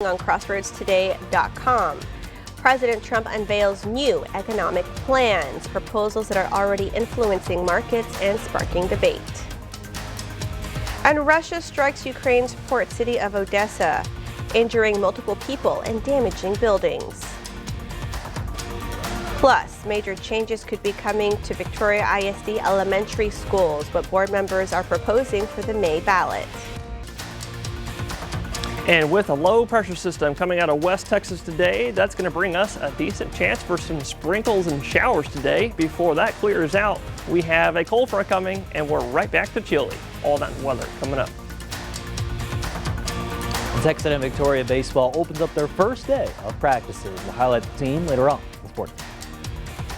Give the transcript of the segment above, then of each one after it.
watching on CrossroadsToday.com. President Trump unveils new economic plans, proposals that are already influencing markets and sparking debate. And Russia strikes Ukraine's port city of Odessa, injuring multiple people and damaging buildings. Plus, major changes could be coming to Victoria ISD elementary schools, what board members are proposing for the May ballot. And with a low pressure system coming out of West Texas today, that's going to bring us a decent chance for some sprinkles and showers today. Before that clears out, we have a cold front coming and we're right back to chilly. All that weather coming up. Texas A&M Victoria baseball opens up their first day of practices. We'll highlight the team later on in sports.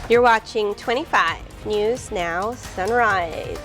You're watching 25 News Now Sunrise.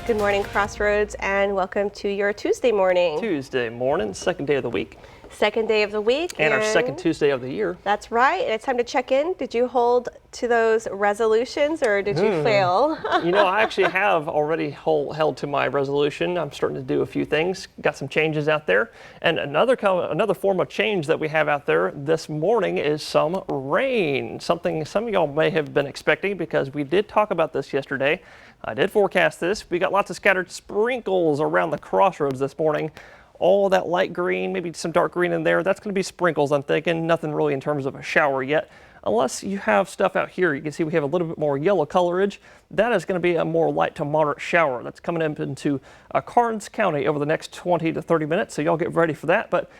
Good morning, Crossroads, and welcome to your Tuesday morning. Tuesday morning, second day of the week. Second day of the week. And our second Tuesday of the year. That's right. And it's time to check in. Did you hold to those resolutions or did you fail? You know, I actually have already held to my resolution. I'm starting to do a few things. Got some changes out there. And another form of change that we have out there this morning is some rain. Something some of y'all may have been expecting because we did talk about this yesterday. I did forecast this. We got lots of scattered sprinkles around the crossroads this morning. All that light green, maybe some dark green in there, that's going to be sprinkles, I'm thinking. Nothing really in terms of a shower yet. Unless you have stuff out here, you can see we have a little bit more yellow colorage. That is going to be a more light to moderate shower. That's coming up into Karnes County over the next 20 to 30 minutes, so y'all get ready for that. But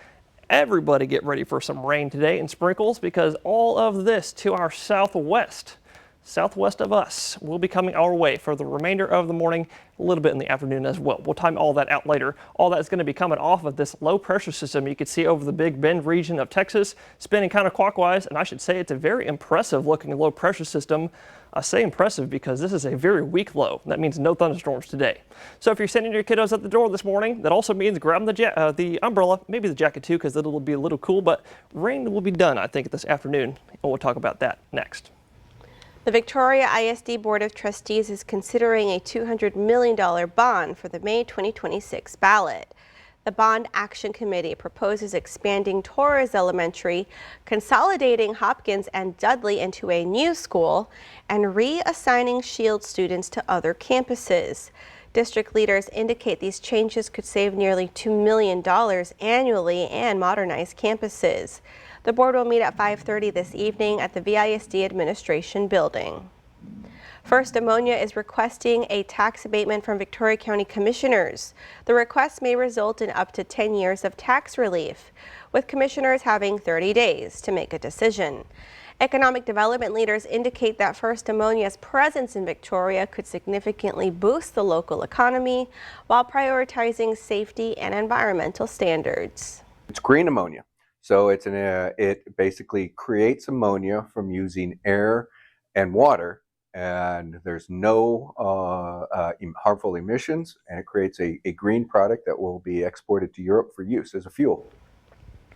everybody get ready for some rain today and sprinkles because all of this to our southwest of us will be coming our way for the remainder of the morning, a little bit in the afternoon as well. We'll time all that out later. All that is going to be coming off of this low pressure system you can see over the Big Bend region of Texas, spinning counterclockwise, and I should say it's a very impressive looking low pressure system. I say impressive because this is a very weak low. That means no thunderstorms today. So if you're sending your kiddos at the door this morning, that also means grab the umbrella, maybe the jacket too, because it'll be a little cool, but rain will be done, I think, this afternoon, and we'll talk about that next. The Victoria ISD Board of Trustees is considering a $200 million bond for the May 2026 ballot. The Bond Action Committee proposes expanding Torres Elementary, consolidating Hopkins and Dudley into a new school, and reassigning Shield students to other campuses. District leaders indicate these changes could save nearly $2 million annually and modernize campuses. The board will meet at 5:30 this evening at the VISD Administration Building. First Ammonia is requesting a tax abatement from Victoria County Commissioners. The request may result in up to 10 years of tax relief, with commissioners having 30 days to make a decision. Economic development leaders indicate that First Ammonia's presence in Victoria could significantly boost the local economy while prioritizing safety and environmental standards. It's green ammonia. So it basically creates ammonia from using air and water, and there's no harmful emissions, and it creates a green product that will be exported to Europe for use as a fuel.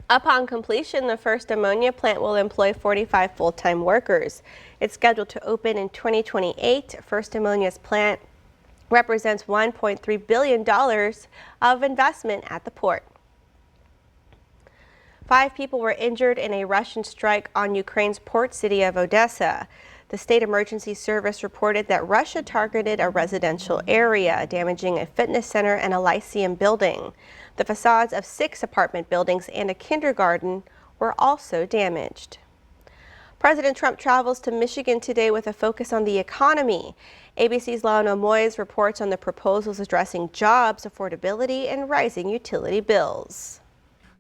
Upon completion, the First Ammonia plant will employ 45 full-time workers. It's scheduled to open in 2028. First Ammonia's plant represents $1.3 billion of investment at the port. 5 people were injured in a Russian strike on Ukraine's port city of Odessa. The State Emergency Service reported that Russia targeted a residential area, damaging a fitness center and a lyceum building. The facades of 6 apartment buildings and a kindergarten were also damaged. President Trump travels to Michigan today with a focus on the economy. ABC's Lionel Moyes reports on the proposals addressing jobs, affordability, and rising utility bills.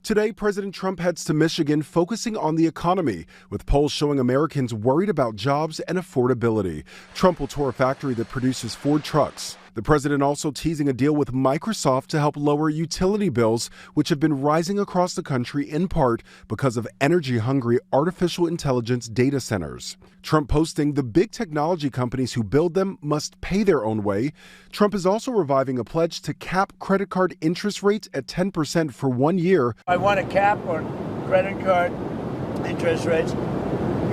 Today, President Trump heads to Michigan focusing on the economy, with polls showing Americans worried about jobs and affordability. Trump will tour a factory that produces Ford trucks. The president also teasing a deal with Microsoft to help lower utility bills, which have been rising across the country in part because of energy-hungry artificial intelligence data centers. Trump posting the big technology companies who build them must pay their own way. Trump is also reviving a pledge to cap credit card interest rates at 10% for 1 year. I want a cap on credit card interest rates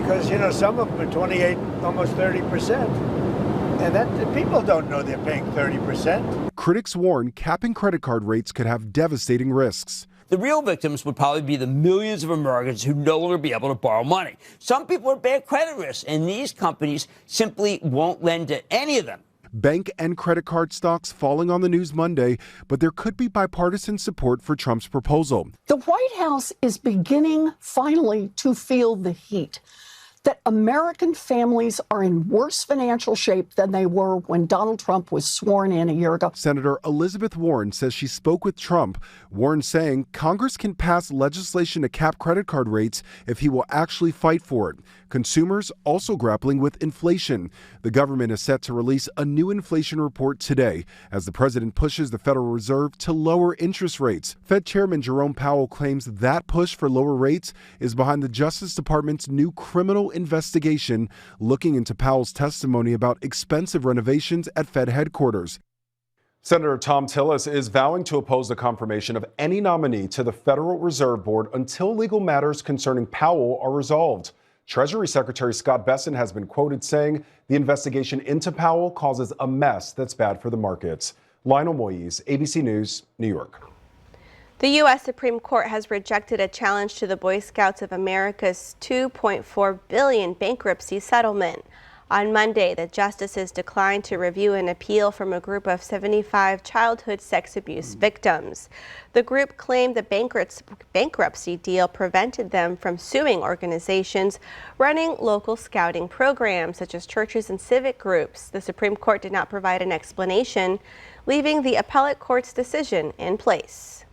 because, you know, some of them are 28, almost 30%. And that people don't know they're paying 30%. Critics warn capping credit card rates could have devastating risks. The real victims would probably be the millions of Americans who no longer be able to borrow money. Some people are bad credit risks, and these companies simply won't lend to any of them. Bank and credit card stocks falling on the news Monday, but there could be bipartisan support for Trump's proposal. The White House is beginning finally to feel the heat that American families are in worse financial shape than they were when Donald Trump was sworn in a year ago. Senator Elizabeth Warren says she spoke with Trump. Warren saying Congress can pass legislation to cap credit card rates if he will actually fight for it. Consumers also grappling with inflation. The government is set to release a new inflation report today as the president pushes the Federal Reserve to lower interest rates. Fed Chairman Jerome Powell claims that push for lower rates is behind the Justice Department's new criminal investigation looking into Powell's testimony about expensive renovations at Fed headquarters. Senator Thom Tillis is vowing to oppose the confirmation of any nominee to the Federal Reserve Board until legal matters concerning Powell are resolved. Treasury Secretary Scott Bessent has been quoted saying the investigation into Powell causes a mess that's bad for the markets. Lionel Moise, ABC News, New York. The U.S. Supreme Court has rejected a challenge to the Boy Scouts of America's $2.4 billion bankruptcy settlement. On Monday, the justices declined to review an appeal from a group of 75 childhood sex abuse victims. The group claimed the bankruptcy deal prevented them from suing organizations running local scouting programs, such as churches and civic groups. The Supreme Court did not provide an explanation, leaving the appellate court's decision in place.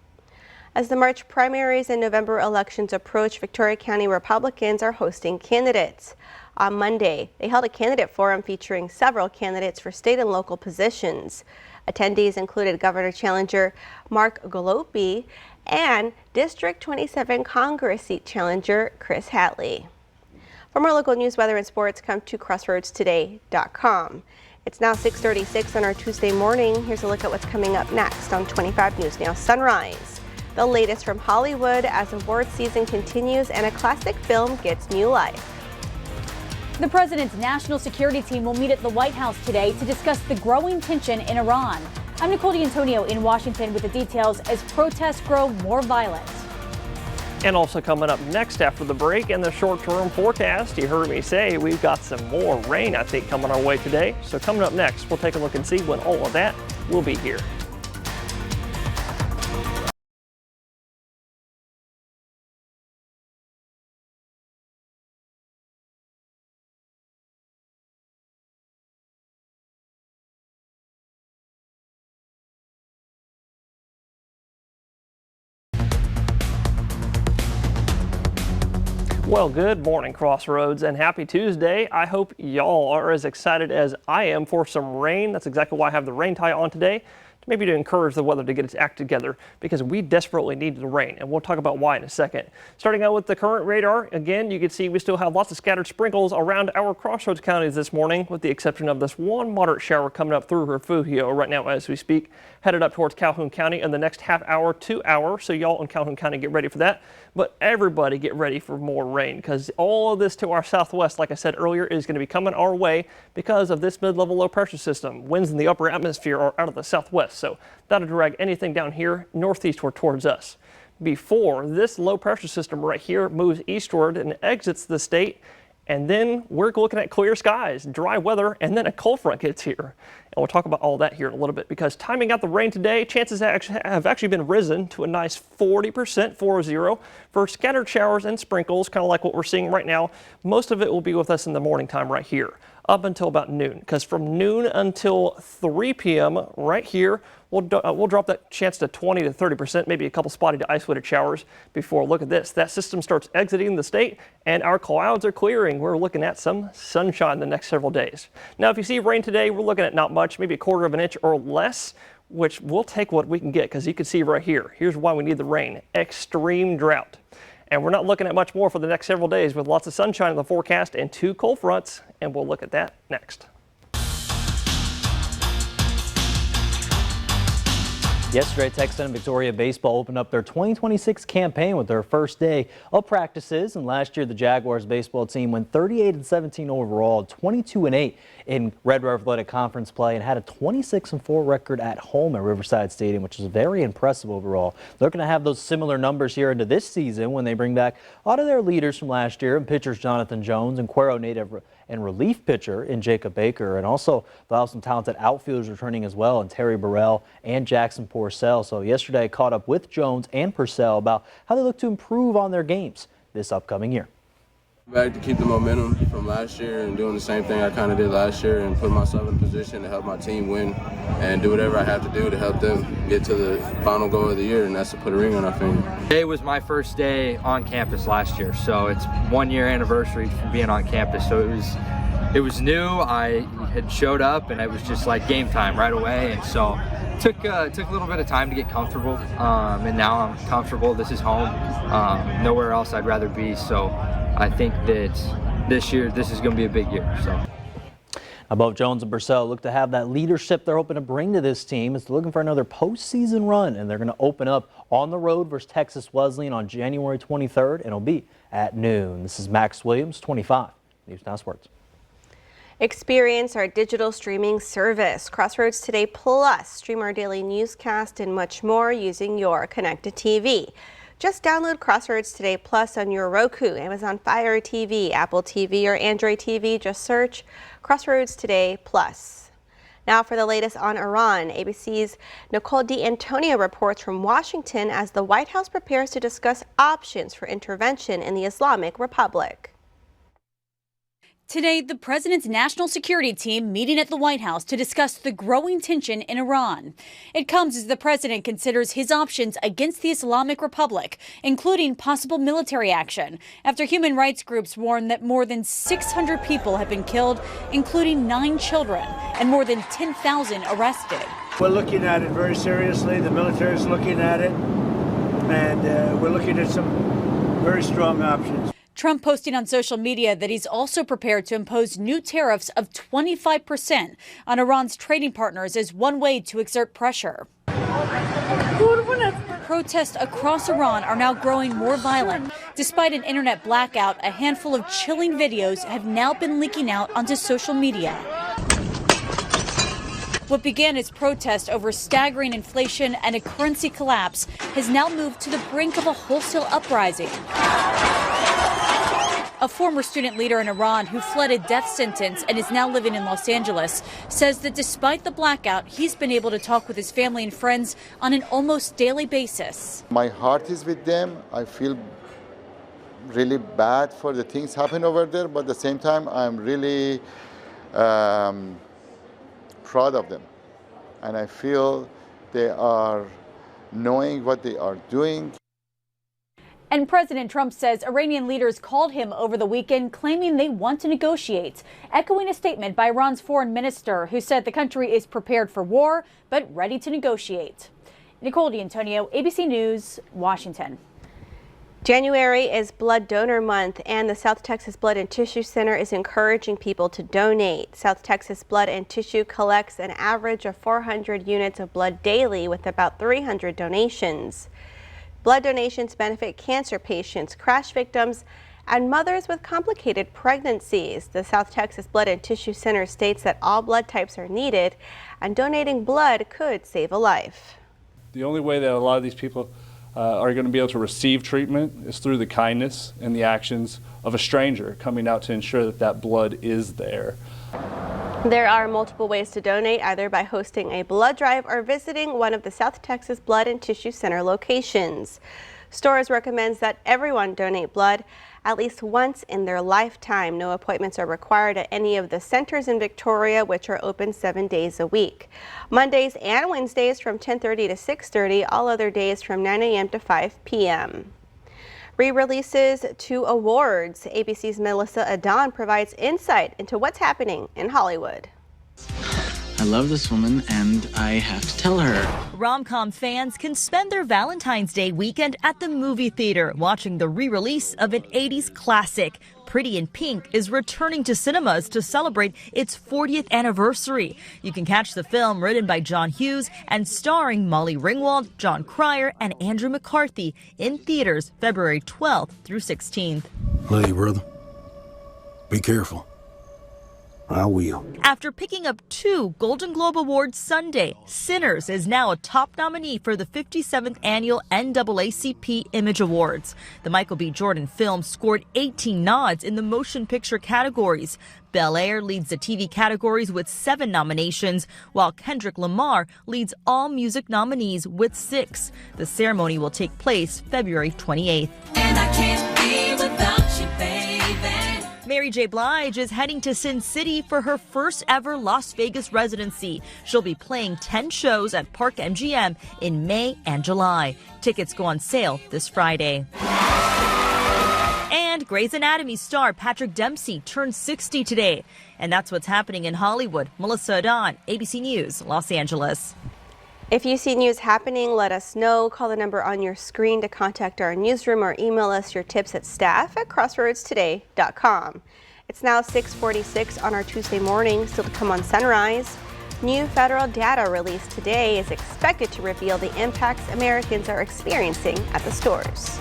As the March primaries and November elections approach, Victoria County Republicans are hosting candidates. On Monday, they held a candidate forum featuring several candidates for state and local positions. Attendees included Governor challenger Mark Golopi and District 27 Congress seat challenger Chris Hatley. For more local news, weather, and sports, come to crossroadstoday.com. It's now 6:36 on our Tuesday morning. Here's a look at what's coming up next on 25 News Now Sunrise. The latest from Hollywood as award season continues and a classic film gets new life. The president's national security team will meet at the White House today to discuss the growing tension in Iran. I'm Nicole D'Antonio in Washington with the details as protests grow more violent. And also coming up next after the break in the short-term forecast, you heard me say we've got some more rain, I think, coming our way today. So coming up next, we'll take a look and see when all of that will be here. Well, good morning, Crossroads, and happy Tuesday. I hope y'all are as excited as I am for some rain. That's exactly why I have the rain tie on today, maybe to encourage the weather to get its act together, because we desperately need the rain, and we'll talk about why in a second. Starting out with the current radar, again, you can see we still have lots of scattered sprinkles around our Crossroads counties this morning, with the exception of this one moderate shower coming up through Refugio right now as we speak, headed up towards Calhoun County in the next half hour to hour, so y'all in Calhoun County get ready for that. But everybody get ready for more rain, because all of this to our southwest, like I said earlier, is going to be coming our way because of this mid-level low pressure system. Winds in the upper atmosphere are out of the southwest, so that'll drag anything down here northeast or towards us. Before this low pressure system right here moves eastward and exits the state, and then we're looking at clear skies, dry weather, and then a cold front gets here. And we'll talk about all that here in a little bit, because timing out the rain today, chances have actually been risen to a nice 40%, 40, for scattered showers and sprinkles, kind of like what we're seeing right now. Most of it will be with us in the morning time right here, up until about noon, because from noon until 3 p.m. right here, we'll drop that chance to 20 to 30%, maybe a couple spotty to isolated showers before, look at this, that system starts exiting the state and our clouds are clearing. We're looking at some sunshine the next several days. Now, if you see rain today, we're looking at not much, maybe a quarter of an inch or less, which we'll take what we can get, because you can see right here, here's why we need the rain, extreme drought. And we're not looking at much more for the next several days, with lots of sunshine in the forecast and 2 cold fronts, and we'll look at that next. Yesterday, Texas and Victoria baseball opened up their 2026 campaign with their first day of practices. And last year, the Jaguars baseball team went 38-17 overall, 22-8 in Red River Athletic Conference play and had a 26-4 record at home at Riverside Stadium, which is very impressive overall. They're going to have those similar numbers here into this season when they bring back a lot of their leaders from last year, and pitchers Jonathan Jones and Cuero native and relief pitcher in Jacob Baker. And also they'll have some talented outfielders returning as well, and Terry Burrell and Jackson Porcel. So yesterday I caught up with Jones and Purcell about how they look to improve on their games this upcoming year. Back to keep the momentum from last year and doing the same thing I kind of did last year and put myself in a position to help my team win and do whatever I have to do to help them get to the final goal of the year, and that's to put a ring on our finger. Today was my first day on campus last year, so it's 1 year anniversary from being on campus. So it was new. I had showed up and it was just like game time right away, and so took a little bit of time to get comfortable, and now I'm comfortable. This is home. Nowhere else I'd rather be. So I think that this year, this is going to be a big year. So. Both Jones and Purcell look to have that leadership they're hoping to bring to this team. It's looking for another postseason run, and they're going to open up on the road versus Texas Wesleyan on January 23rd, and it'll be at noon. This is Max Williams, 25 News Now Sports. Experience our digital streaming service, Crossroads Today Plus. Stream our daily newscast and much more using your connected TV. Just download Crossroads Today Plus on your Roku, Amazon Fire TV, Apple TV, or Android TV. Just search Crossroads Today Plus. Now for the latest on Iran, ABC's Nicole D'Antonio reports from Washington as the White House prepares to discuss options for intervention in the Islamic Republic. Today, the president's national security team meeting at the White House to discuss the growing tension in Iran. It comes as the president considers his options against the Islamic Republic, including possible military action, after human rights groups warn that more than 600 people have been killed, including 9 children, and more than 10,000 arrested. We're looking at it very seriously. The military is looking at it, and we're looking at some very strong options. Trump posting on social media that he's also prepared to impose new tariffs of 25% on Iran's trading partners as one way to exert pressure. Protests across Iran are now growing more violent. Despite an internet blackout, a handful of chilling videos have now been leaking out onto social media. What began as protest over staggering inflation and a currency collapse has now moved to the brink of a wholesale uprising. A former student leader in Iran who fled a death sentence and is now living in Los Angeles says that despite the blackout, he's been able to talk with his family and friends on an almost daily basis. My heart is with them. I feel really bad for the things happen over there, but at the same time, I'm really proud of them. And I feel they are knowing what they are doing. And President Trump says Iranian leaders called him over the weekend claiming they want to negotiate, echoing a statement by Iran's foreign minister who said the country is prepared for war but ready to negotiate. Nicole D'Antonio, ABC News, Washington. January is Blood Donor Month, and the South Texas Blood and Tissue Center is encouraging people to donate. South Texas Blood and Tissue collects an average of 400 units of blood daily with about 300 donations. Blood donations benefit cancer patients, crash victims, and mothers with complicated pregnancies. The South Texas Blood and Tissue Center states that all blood types are needed, and donating blood could save a life. The only way that a lot of these people are going to be able to receive treatment is through the kindness and the actions of a stranger coming out to ensure that that blood is there. There are multiple ways to donate, either by hosting a blood drive or visiting one of the South Texas Blood and Tissue Center locations. Storrs recommends that everyone donate blood at least once in their lifetime. No appointments are required at any of the centers in Victoria, which are open 7 days a week. Mondays and Wednesdays from 10:30 to 6:30, all other days from 9 a.m. to 5 p.m. Re-releases to awards. ABC's Melissa Adon provides insight into what's happening in Hollywood. I love this woman and I have to tell her. Rom-com fans can spend their Valentine's Day weekend at the movie theater watching the re-release of an 80s classic. Pretty in Pink is returning to cinemas to celebrate its 40th anniversary. You can catch the film written by John Hughes and starring Molly Ringwald, John Cryer, and Andrew McCarthy in theaters February 12th through 16th. Love you, brother. Be careful. I will. After picking up 2 Golden Globe Awards Sunday, Sinners is now a top nominee for the 57th annual NAACP Image Awards. The Michael B. Jordan film scored 18 nods in the motion picture categories. Bel Air leads the TV categories with 7 nominations, while Kendrick Lamar leads all music nominees with 6. The ceremony will take place February 28th. And I can't be without you, baby. Mary J. Blige is heading to Sin City for her first ever Las Vegas residency. She'll be playing 10 shows at Park MGM in May and July. Tickets go on sale this Friday. And Grey's Anatomy star Patrick Dempsey turned 60 today. And that's what's happening in Hollywood. Melissa Adon, ABC News, Los Angeles. If you see news happening, let us know. Call the number on your screen to contact our newsroom or email us your tips at staff@crossroadstoday.com. It's now 6:46 on our Tuesday morning. Still to come on Sunrise. New federal data released today is expected to reveal the impacts Americans are experiencing at the stores.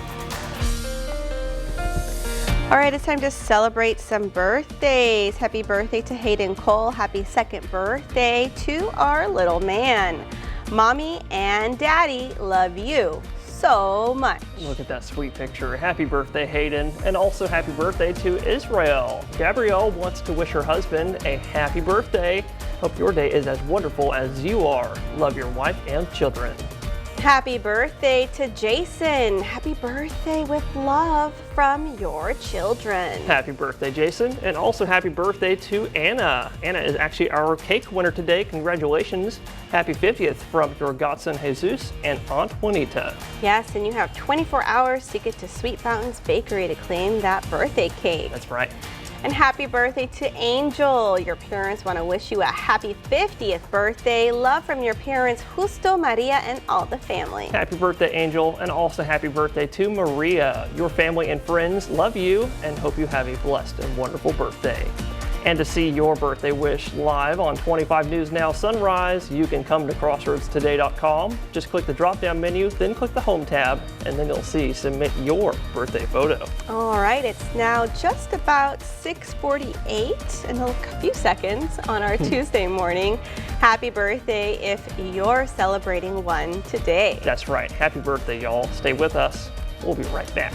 All right, it's time to celebrate some birthdays. Happy birthday to Hayden Cole. Happy 2nd birthday to our little man. Mommy and Daddy love you so much. Look at that sweet picture. Happy birthday, Hayden. And also happy birthday to Israel. Gabrielle wants to wish her husband a happy birthday. Hope your day is as wonderful as you are. Love your wife and children. Happy birthday to Jason. Happy birthday with love from your children. Happy birthday, Jason. And also happy birthday to Anna. Anna is actually our cake winner today. Congratulations. Happy 50th from your godson Jesus and Aunt Juanita. Yes, and you have 24 hours to get to Sweet Fountains Bakery to claim that birthday cake. That's right. And happy birthday to Angel. Your parents want to wish you a happy 50th birthday. Love from your parents, Justo, Maria, and all the family. Happy birthday, Angel, and also happy birthday to Maria. Your family and friends love you and hope you have a blessed and wonderful birthday. And to see your birthday wish live on 25 News Now Sunrise, you can come to crossroadstoday.com. Just click the drop-down menu, then click the Home tab, and then you'll see Submit Your Birthday Photo. All right, it's now just about 6:48 in a few seconds on our Tuesday morning. Happy birthday if you're celebrating one today. That's right. Happy birthday, y'all. Stay with us. We'll be right back.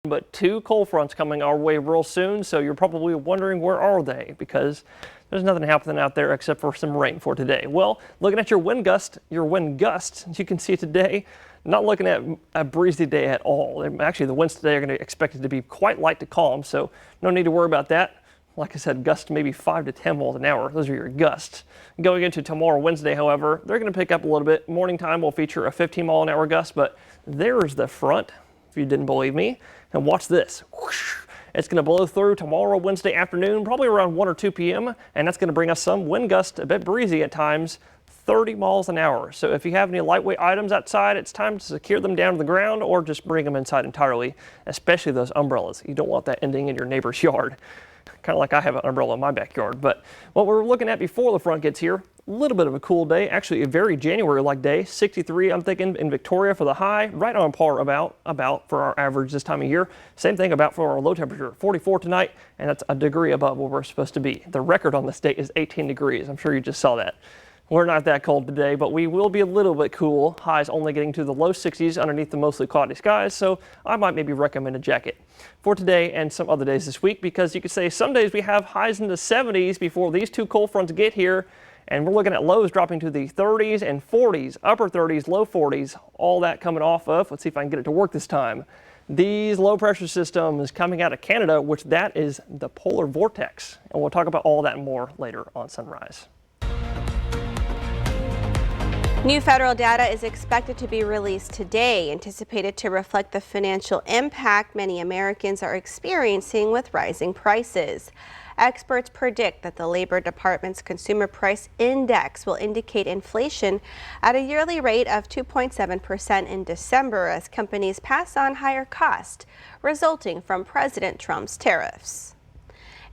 But 2 cold fronts coming our way real soon, so you're probably wondering where are they, because there's nothing happening out there except for some rain for today. Well, looking at your wind gusts, you can see today, not looking at a breezy day at all. Actually, the winds today are going to expect it to be quite light to calm, so no need to worry about that. Like I said, gusts maybe 5 to 10 miles an hour. Those are your gusts. Going into tomorrow, Wednesday, however, they're going to pick up a little bit. Morning time will feature a 15 mile an hour gust, but there's the front, if you didn't believe me. And watch this. Whoosh. It's going to blow through tomorrow, Wednesday afternoon, probably around 1 or 2 p.m. And that's going to bring us some wind gusts, a bit breezy at times, 30 miles an hour. So if you have any lightweight items outside, it's time to secure them down to the ground or just bring them inside entirely, especially those umbrellas. You don't want that ending in your neighbor's yard. Kind of like I have an umbrella in my backyard. But what we're looking at before the front gets here, a little bit of a cool day, actually a very January-like day. 63, I'm thinking, in Victoria for the high, right on par about for our average this time of year. Same thing about for our low temperature, 44 tonight, and that's a degree above where we're supposed to be. The record on this day is 18 degrees. I'm sure you just saw that. We're not that cold today, but we will be a little bit cool. Highs only getting to the low 60s underneath the mostly cloudy skies, so I might maybe recommend a jacket for today and some other days this week, because you could say some days we have highs in the 70s before these 2 cold fronts get here, and we're looking at lows dropping to the 30s and 40s, upper 30s, low 40s, all that coming off of, let's see if I can get it to work this time, these low pressure systems coming out of Canada, which that is the polar vortex, and we'll talk about all that and more later on Sunrise. New federal data is expected to be released today, anticipated to reflect the financial impact many Americans are experiencing with rising prices. Experts predict that the Labor Department's Consumer Price Index will indicate inflation at a yearly rate of 2.7% in December as companies pass on higher costs resulting from President Trump's tariffs.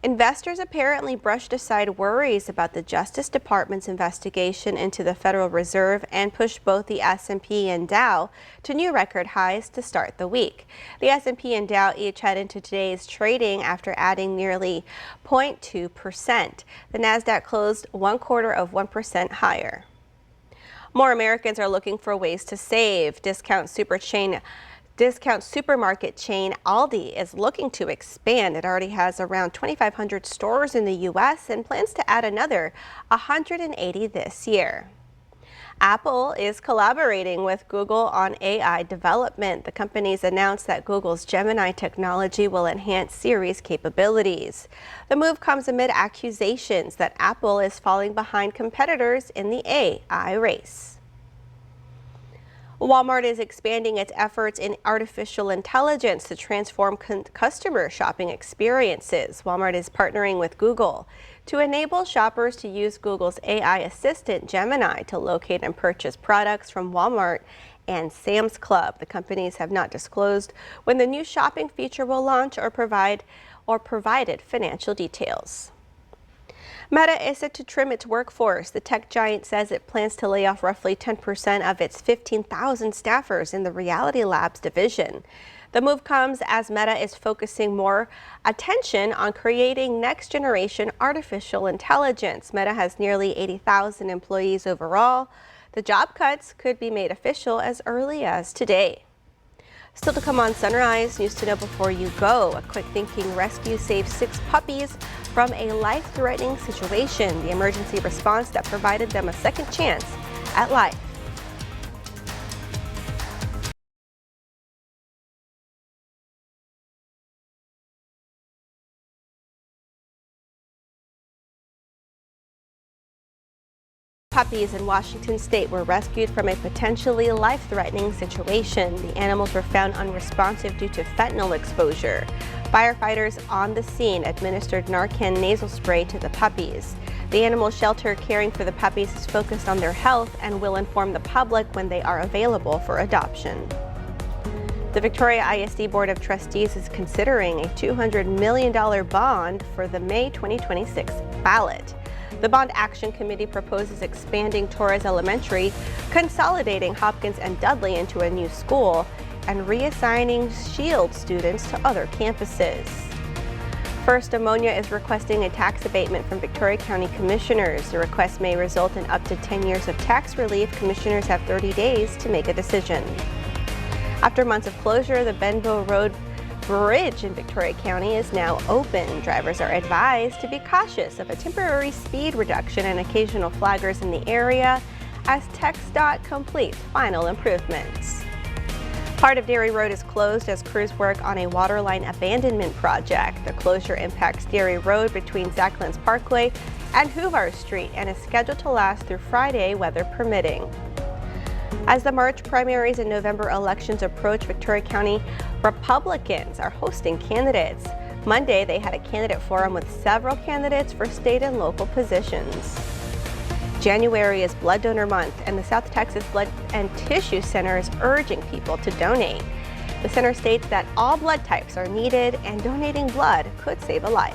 Investors apparently brushed aside worries about the Justice Department's investigation into the Federal Reserve and pushed both the S&P and Dow to new record highs to start the week. The S&P and Dow each head into today's trading after adding nearly 0.2%. The Nasdaq closed 0.25% higher. More Americans are looking for ways to save. Discount supermarket chain Aldi is looking to expand. It already has around 2,500 stores in the U.S. and plans to add another 180 this year. Apple is collaborating with Google on AI development. The companies announced that Google's Gemini technology will enhance Siri's capabilities. The move comes amid accusations that Apple is falling behind competitors in the AI race. Walmart is expanding its efforts in artificial intelligence to transform customer shopping experiences. Walmart is partnering with Google to enable shoppers to use Google's AI assistant Gemini to locate and purchase products from Walmart and Sam's Club. The companies have not disclosed when the new shopping feature will launch or provided financial details. Meta is set to trim its workforce. The tech giant says it plans to lay off roughly 10% of its 15,000 staffers in the Reality Labs division. The move comes as Meta is focusing more attention on creating next-generation artificial intelligence. Meta has nearly 80,000 employees overall. The job cuts could be made official as early as today. Still to come on Sunrise, news to know before you go. A quick thinking rescue saved 6 puppies from a life-threatening situation. The emergency response that provided them a second chance at life. Puppies in Washington state were rescued from a potentially life-threatening situation. The animals were found unresponsive due to fentanyl exposure. Firefighters on the scene administered Narcan nasal spray to the puppies. The animal shelter caring for the puppies is focused on their health and will inform the public when they are available for adoption. The Victoria ISD Board of Trustees is considering a $200 million bond for the May 2026 ballot. The Bond Action Committee proposes expanding Torres Elementary, consolidating Hopkins and Dudley into a new school, and reassigning Shield students to other campuses. First Ammonia is requesting a tax abatement from Victoria County Commissioners. The request may result in up to 10 years of tax relief. Commissioners have 30 days to make a decision. After months of closure, the Benbow Road Bridge in Victoria County is now open. Drivers are advised to be cautious of a temporary speed reduction and occasional flaggers in the area as TxDOT completes final improvements. Part of Dairy Road is closed as crews work on a waterline abandonment project. The closure impacts Dairy Road between Zacklands Parkway and Hoover Street and is scheduled to last through Friday, weather permitting. As the March primaries and November elections approach, Victoria County Republicans are hosting candidates. Monday, they had a candidate forum with several candidates for state and local positions. January is Blood Donor Month, and the South Texas Blood and Tissue Center is urging people to donate. The center states that all blood types are needed and donating blood could save a life.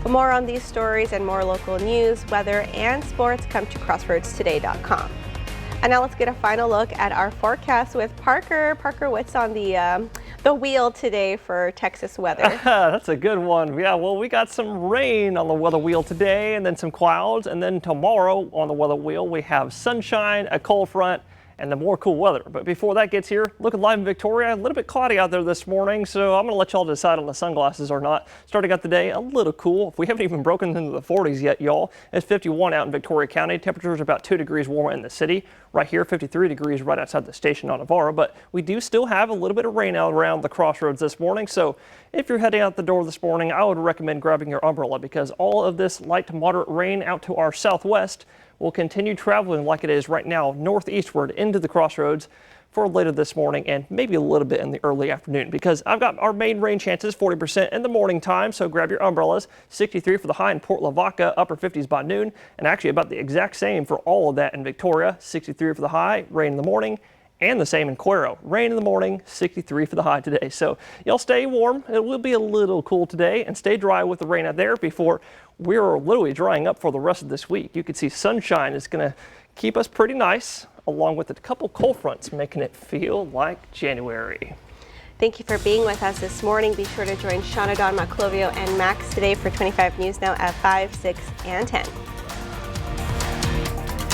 For more on these stories and more local news, weather, and sports, come to crossroadstoday.com. And now let's get a final look at our forecast with Parker. Parker, what's on the wheel today for Texas weather? That's a good one. Yeah, well, we got some rain on the weather wheel today and then some clouds. And then tomorrow on the weather wheel, we have sunshine, a cold front, and the more cool weather. But before that gets here, looking live in Victoria, a little bit cloudy out there this morning, so I'm going to let y'all decide on the sunglasses or not. Starting out the day, a little cool. We haven't even broken into the 40s yet, y'all. It's 51 out in Victoria County. Temperatures about 2 degrees warmer in the city. Right here, 53 degrees right outside the station on Navarro, but we do still have a little bit of rain out around the crossroads this morning, so if you're heading out the door this morning, I would recommend grabbing your umbrella because all of this light to moderate rain out to our southwest will continue traveling like it is right now northeastward into the crossroads for later this morning and maybe a little bit in the early afternoon because I've got our main rain chances 40% in the morning time, so grab your umbrellas. 63 for the high in Port Lavaca, upper 50s by noon, and actually about the exact same for all of that in Victoria. 63 for the high, rain in the morning, And the same in Cuero. Rain in the morning, 63 for the high today. So y'all stay warm. It will be a little cool today, and stay dry with the rain out there before we're literally drying up for the rest of this week. You can see sunshine is going to keep us pretty nice, along with a couple cold fronts making it feel like January. Thank you for being with us this morning. Be sure to join Shauna, Dawn, Maclovio, and Max today for 25 News Now at 5, 6, and 10.